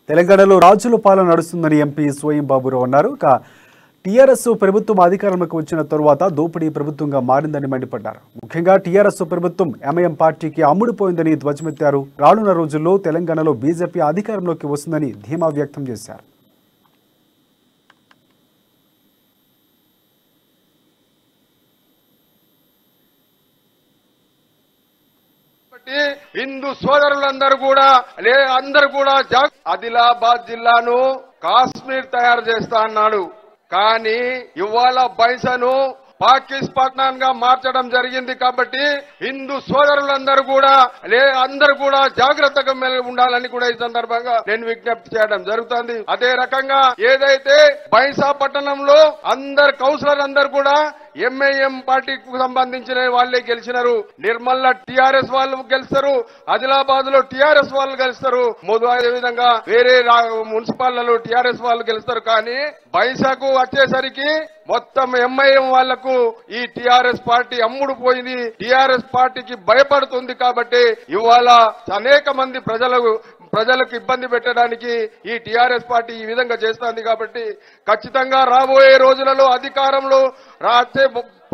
తెలంగాణలో రాజుల పాలన నడుస్తుందని ఎంపీ స్వయం బాబురావు అన్నారు. టీఆర్ఎస్ ప్రభుత్వం అధికారంలోకి వచ్చిన తరువాత దోపిడీ ప్రభుత్వంగా మారిందని మండిపడ్డారు. ముఖ్యంగా టీఆర్ఎస్ ప్రభుత్వం ఎంఐఎం పార్టీకి అమ్ముడుపోయిందని ధ్వజమెత్తారు. రానున్న రోజుల్లో తెలంగాణలో బీజేపీ అధికారంలోకి వస్తుందని ధీమా వ్యక్తం చేశారు. హిందూ సోదరులందరూ కూడా ఆదిలాబాద్ జిల్లాను కాశ్మీర్ తయారు చేస్తా అన్నాడు. కానీ ఇవాళ బైసను పాకిస్తాన్ గా మార్చడం జరిగింది. కాబట్టి హిందూ సోదరులందరూ కూడా జాగ్రత్తగా ఉండాలని కూడా ఈ సందర్భంగా నేను విజ్ఞప్తి చేయడం జరుగుతుంది. అదే రకంగా ఏదైతే బైసా పట్టణంలో కౌన్సిలర్ అందరూ కూడా ఎంఐఎం పార్టీకి సంబంధించిన వాళ్ళే గెలిచినారు. నిర్మల్ టిఆర్ఎస్ వాళ్ళు గెలుస్తారు, ఆదిలాబాద్ లో టిఆర్ఎస్ వాళ్ళు గెలుస్తారు, అదే విధంగా వేరే మున్సిపాల్లో టిఆర్ఎస్ వాళ్ళు గెలుస్తారు. కానీ బైసాకు వచ్చేసరికి మొత్తం ఎంఐఎం వాళ్లకు ఈ టిఆర్ఎస్ పార్టీ అమ్ముడు పోయింది. టిఆర్ఎస్ పార్టీకి భయపడుతుంది. కాబట్టి ఇవాళ అనేక మంది ప్రజలకు ఇబ్బంది పెట్టడానికి ఈ టిఆర్ఎస్ పార్టీ ఈ విధంగా చేస్తుంది. కాబట్టి ఖచ్చితంగా రాబోయే రోజులలో అధికారంలో రాసే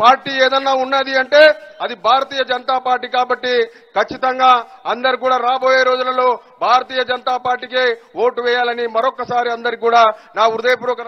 పార్టీ ఏదన్నా ఉన్నది అంటే అది భారతీయ జనతా పార్టీ. కాబట్టి ఖచ్చితంగా అందరు కూడా రాబోయే రోజులలో భారతీయ జనతా పార్టీకే ఓటు వేయాలని మరొకసారి అందరికి కూడా నా హృదయపూర్వక